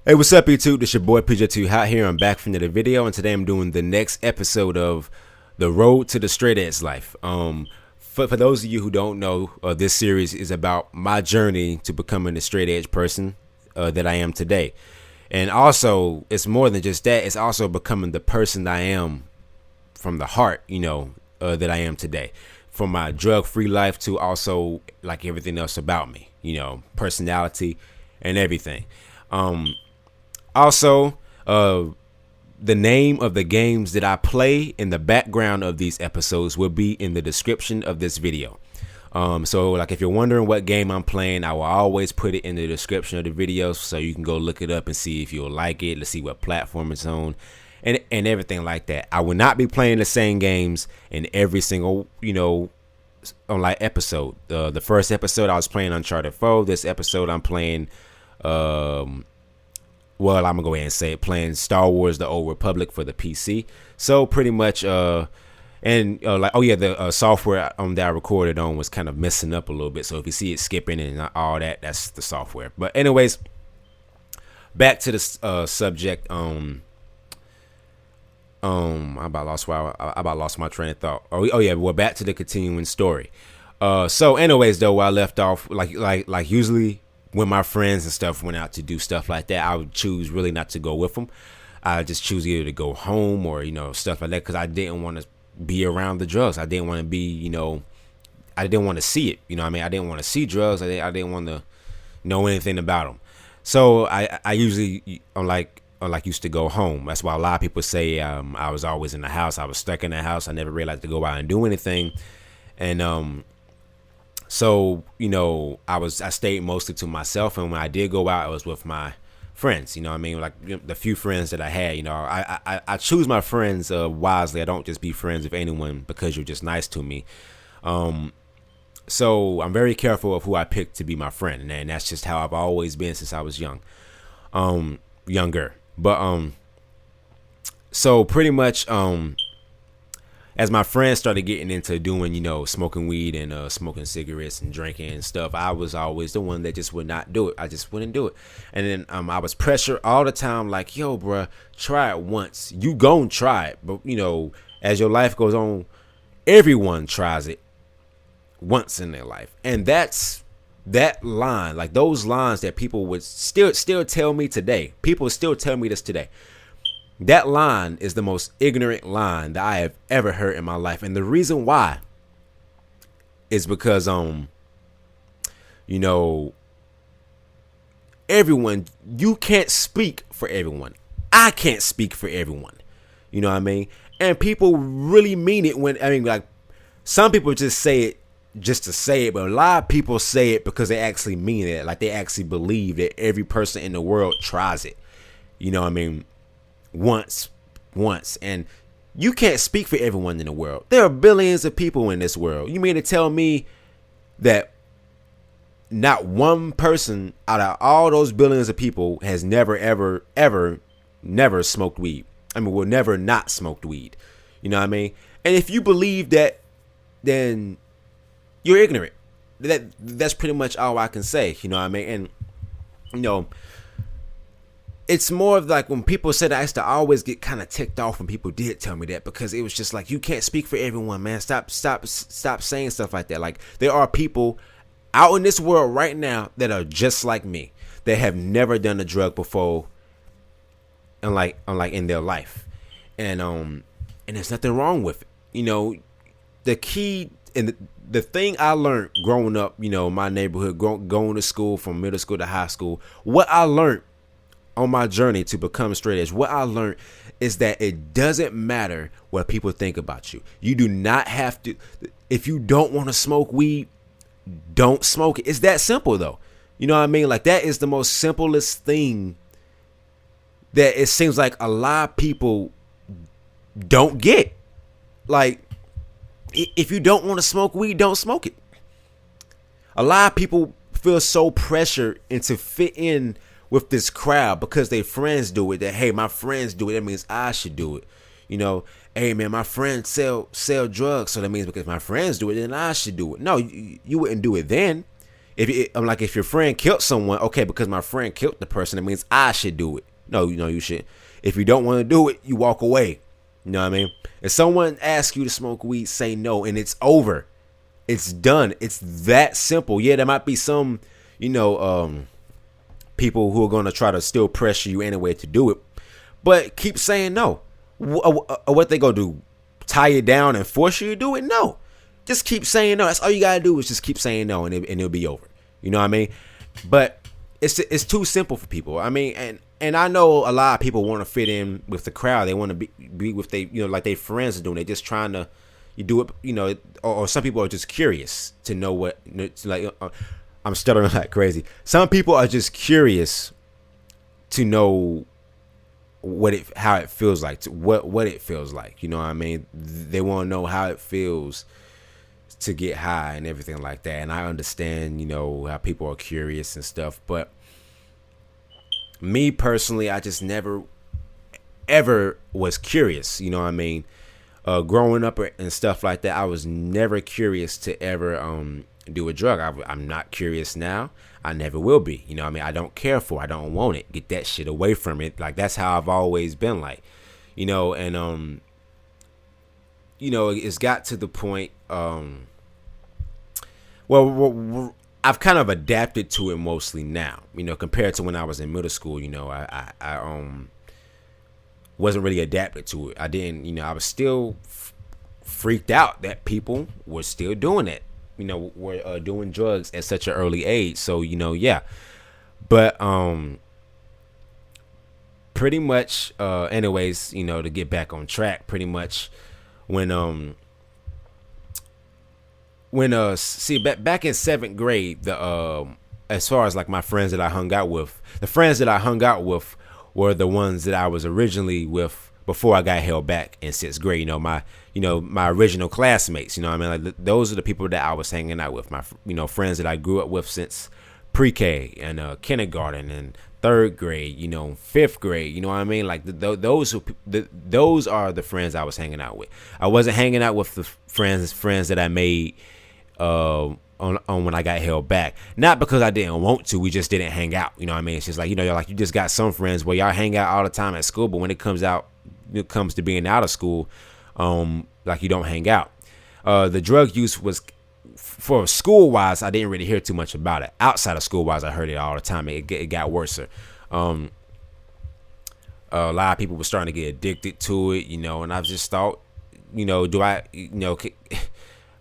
Hey, what's up, YouTube? This your boy PJ2 Hot here. I'm back from another video, and today I'm doing the next episode of The Road to the Straight Edge Life. For those of you who don't know, this series is about my journey to becoming the straight edge person that I am today. And also, it's more than just that. It's also becoming the person I am from the heart, that I am today. From my drug-free life to also like everything else about me, personality and everything. Also, the name of the games that I play in the background of these episodes will be in the description of this video. So like if you're wondering what game I'm playing, I will always put it in the description of the video so you can go look it up and see if you'll like it. Let's see what platform it's on and everything like that. I will not be playing the same games in every single, on like episode. The first episode I was playing Uncharted 4. This episode I'm playing well, I'm gonna go ahead and say it, playing Star Wars: The Old Republic for the PC. So pretty much, the software that I recorded on was kind of messing up a little bit. So if you see it skipping and all that, that's the software. But anyways, back to the subject. I about lost my train of thought. Well, back to the continuing story. So anyways, though, where I left off, like usually, when my friends and stuff went out to do stuff like that, I would choose really not to go with them. I just choose either to go home or, stuff like that, because I didn't want to be around the drugs. I didn't want to be, I didn't want to see it. I didn't want to see drugs. I didn't want to know anything about them. So I usually, used to go home. That's why a lot of people say I was always in the house. I was stuck in the house. I never realized to go out and do anything. And, so, I stayed mostly to myself. And when I did go out, I was with my friends, the few friends that I had, I choose my friends wisely. I don't just be friends with anyone because you're just nice to me. So I'm very careful of who I pick to be my friend. And that's just how I've always been since I was younger. But, so pretty much, as my friends started getting into doing, smoking weed and smoking cigarettes and drinking and stuff, I was always the one that just would not do it. I just wouldn't do it. And then I was pressured all the time, like, yo, bruh, try it once. You gon' try it. But, as your life goes on, everyone tries it once in their life. And that's that line, like those lines that people would still tell me today. People still tell me this today. That line is the most ignorant line that I have ever heard in my life. And the reason why is because, everyone, you can't speak for everyone. I can't speak for everyone. You know what I mean? And people really mean it like some people just say it just to say it, but a lot of people say it because they actually mean it. Like they actually believe that every person in the world tries it. You know what I mean? Once, and you can't speak for everyone in the world. There are billions of people in this world. You mean to tell me that not one person out of all those billions of people has never, ever smoked weed? Will never not smoked weed. You know what I mean? And if you believe that, then you're ignorant. That's pretty much all I can say. You know what I mean? And it's more of like when people said that, I used to always get kind of ticked off when people did tell me that, because it was just like, you can't speak for everyone, man. Stop saying stuff like that. Like there are people out in this world right now that are just like me, that have never done a drug before, unlike in their life, and there's nothing wrong with it. The key and the thing I learned growing up, my neighborhood, going to school from middle school to high school, what I learned on my journey to become straight edge, what I learned is that it doesn't matter what people think about you. You do not have to. If you don't want to smoke weed, don't smoke it. It's that simple, though. You know what I mean? Like that is the most simplest thing that it seems like a lot of people don't get. Like, if you don't want to smoke weed, don't smoke it. A lot of people feel so pressured into fit in with this crowd because their friends do it, that, hey, my friends do it, that means I should do it. Hey man, my friends sell drugs, so that means because my friends do it, then I should do it. No, you wouldn't do it then. I'm like, if your friend killed someone, okay, because my friend killed the person, it means I should do it. No, you should. If you don't want to do it, you walk away. You know what I mean? If someone asks you to smoke weed, say no, and it's over. It's done. It's that simple. Yeah, there might be some, people who are going to try to still pressure you anyway to do it, but keep saying no. What they going to do? Tie you down and force you to do it? No. Just keep saying no. That's all you gotta do is just keep saying no, and it'll be over. You know what I mean? But it's too simple for people. I mean, and I know a lot of people want to fit in with the crowd. They want to be with like their friends are doing. They're just trying to do it. Or some people are just curious to know what. Like I'm stuttering like crazy. Some people are just curious to know how it feels like, what it feels like. You know what I mean? They want to know how it feels to get high and everything like that. And I understand, how people are curious and stuff, but me personally, I just never ever was curious. You know what I mean? Growing up and stuff like that, I was never curious to ever do a drug. I'm not curious now. I never will be. You know what I mean? I don't care for it. I don't want it. Get that shit away from it. Like, that's how I've always been, like, and it's got to the point, I've kind of adapted to it mostly now, compared to when I was in middle school. I wasn't really adapted to it. I didn't, I was still freaked out that people were still doing it, were doing drugs at such an early age. So, yeah. But pretty much, anyways, to get back on track, pretty much when back in 7th grade, as far as like my friends that I hung out with, the friends that I hung out with were the ones that I was originally with before I got held back in 6th grade. My original classmates. Like, those are the people that I was hanging out with. My friends that I grew up with since pre-K and kindergarten and 3rd grade. 5th grade. You know what I mean? Like, those are the friends I was hanging out with. I wasn't hanging out with the friends that I made on when I got held back. Not because I didn't want to, we just didn't hang out. You know what I mean? It's just like, like you just got some friends where y'all hang out all the time at school, but when it comes to being out of school, like, you don't hang out. The drug use was, for school wise, I didn't really hear too much about it. Outside of school wise, I heard it all the time. It got worse. A lot of people were starting to get addicted to it, and I just thought,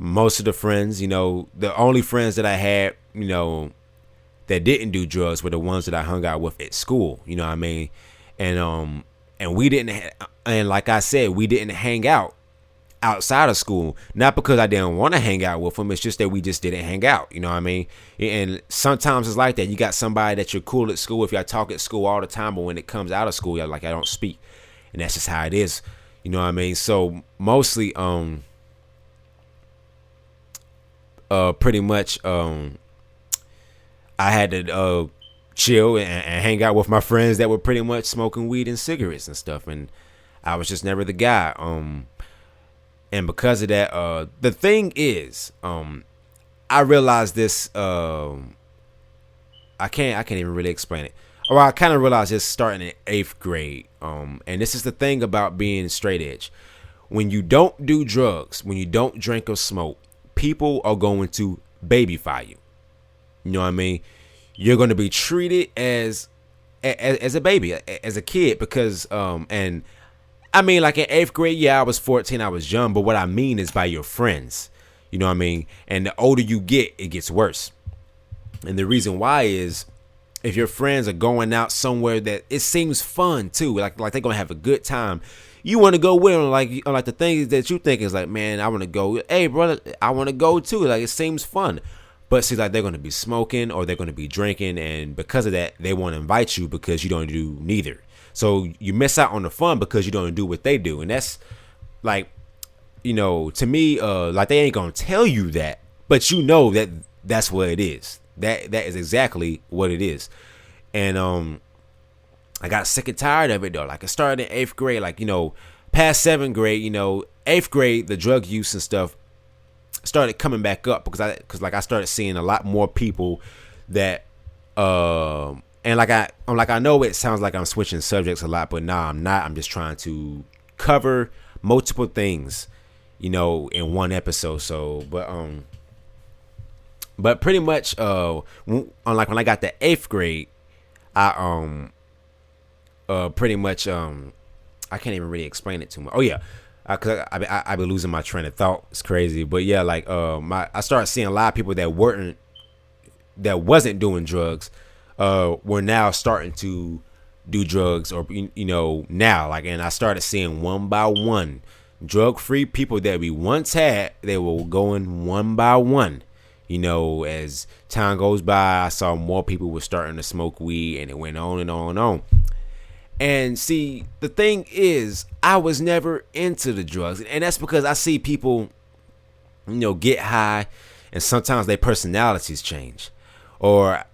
most of the friends, the only friends that I had, that didn't do drugs were the ones that I hung out with at school. You know what I mean? And we didn't, and like I said, we didn't hang out outside of school. Not because I didn't want to hang out with them. It's just that we just didn't hang out. You know what I mean? And sometimes it's like that. You got somebody that you're cool at school if y'all talk at school all the time, but when it comes out of school, y'all like, I don't speak. And that's just how it is. You know what I mean? So mostly, pretty much, I had to chill and hang out with my friends that were pretty much smoking weed and cigarettes and stuff, and I was just never the guy. And because of that, the thing is, I realized this. I can't even really explain it. Or I kind of realized this starting in 8th grade. And this is the thing about being straight edge. When you don't do drugs, when you don't drink or smoke, people are going to babyfy you. You know what I mean? You're going to be treated as a baby, as a kid, because and I mean, like in 8th grade, yeah, I was 14, I was young, but what I mean is by your friends. You know what I mean? And the older you get, it gets worse. And the reason why is, if your friends are going out somewhere that it seems fun too, like they're gonna have a good time, you want to go with them. Like the things that you think is like, man, I want to go. Hey, brother, I want to go too. Like, it seems fun. But see, like, they're going to be smoking or they're going to be drinking, and because of that, they won't invite you because you don't do neither. So you miss out on the fun because you don't do what they do. And that's like, to me, like, they ain't going to tell you that, but that that's what it is. That is exactly what it is. And I got sick and tired of it though. Like, it started in 8th grade, like, past 7th grade, 8th grade, the drug use and stuff, started coming back up because like I started seeing a lot more people that and I know it sounds like I'm switching subjects a lot, but nah, I'm not. I'm just trying to cover multiple things, in one episode. So, but pretty much when I got to 8th grade, I pretty much I can't even really explain it too much. Oh yeah, cause I be losing my train of thought. It's crazy, but yeah, like I started seeing a lot of people that wasn't doing drugs, were now starting to do drugs, or now, like, and I started seeing one by one drug-free people that we once had. They were going one by one. As time goes by, I saw more people were starting to smoke weed, and it went on and on and on. And see, the thing is, I was never into the drugs, and that's because I see people, get high, and sometimes their personalities change, or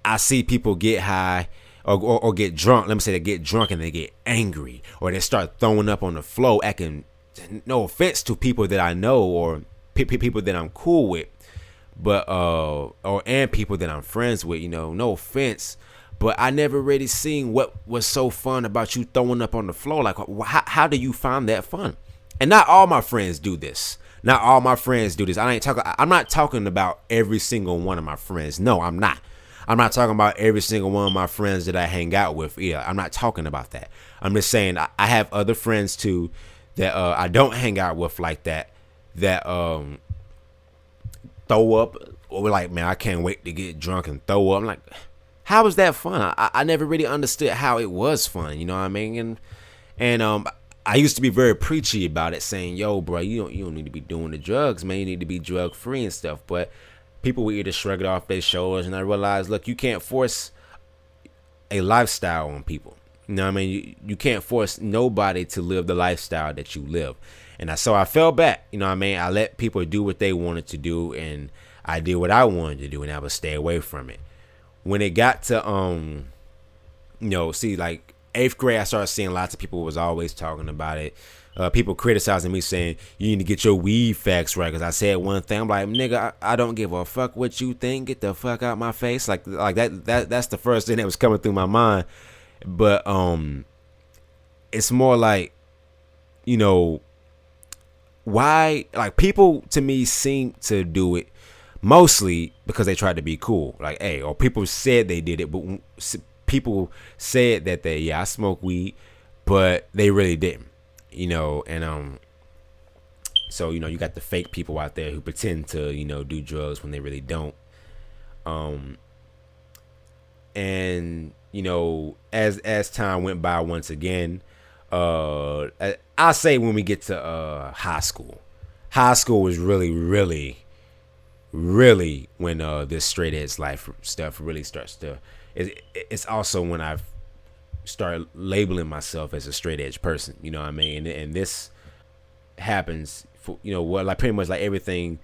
I see people get high or get drunk. Let me say they get drunk and they get angry, or they start throwing up on the floor, acting. No offense to people that I know or people that I'm cool with, but and people that I'm friends with. No offense. But I never really seen what was so fun about you throwing up on the floor. Like, how do you find that fun? And not all my friends do this. Not all my friends do this. I'm not talking about every single one of my friends. No, I'm not. I'm not talking about every single one of my friends that I hang out with. Yeah, I'm not talking about that. I'm just saying I have other friends too that I don't hang out with like that. That throw up, or like, man, I can't wait to get drunk and throw up. I'm like, how is that fun? I never really understood how it was fun. You know what I mean? And I used to be very preachy about it, saying, "Yo, bro, you don't need to be doing the drugs, man. You need to be drug free and stuff." But people would either shrug it off their shoulders, and I realized, look, you can't force a lifestyle on people. You know what I mean? You can't force nobody to live the lifestyle that you live. And so I fell back. You know what I mean? I let people do what they wanted to do, and I did what I wanted to do, and I would stay away from it. When it got to see, like 8th grade, I started seeing lots of people was always talking about it. People criticizing me, saying you need to get your weed facts right, because I said one thing. I'm like, nigga, I don't give a fuck what you think. Get the fuck out my face. Like that's the first thing that was coming through my mind. But it's more like, why, like, people to me seem to do it mostly because they tried to be cool. Like, hey, or people said they did it, but people said that I smoke weed, but they really didn't. And so you got the fake people out there who pretend to do drugs when they really don't. And as time went by, once again, I'll say when we get to high school was really when this straight edge life stuff really starts to. It's also when I've started labeling myself as a straight edge person. You know what I mean? And this happens for like pretty much like everything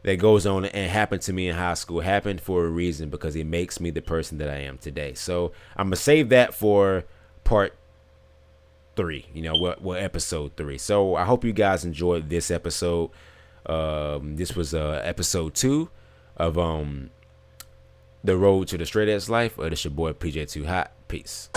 that goes on and happened to me in high school happened for a reason, because it makes me the person that I am today. So I'm gonna save that for part 3. Episode 3. So I hope you guys enjoyed this episode. This was episode 2 of The Road to the Straight Edge Life. This your boy PJ Too Hot. Peace.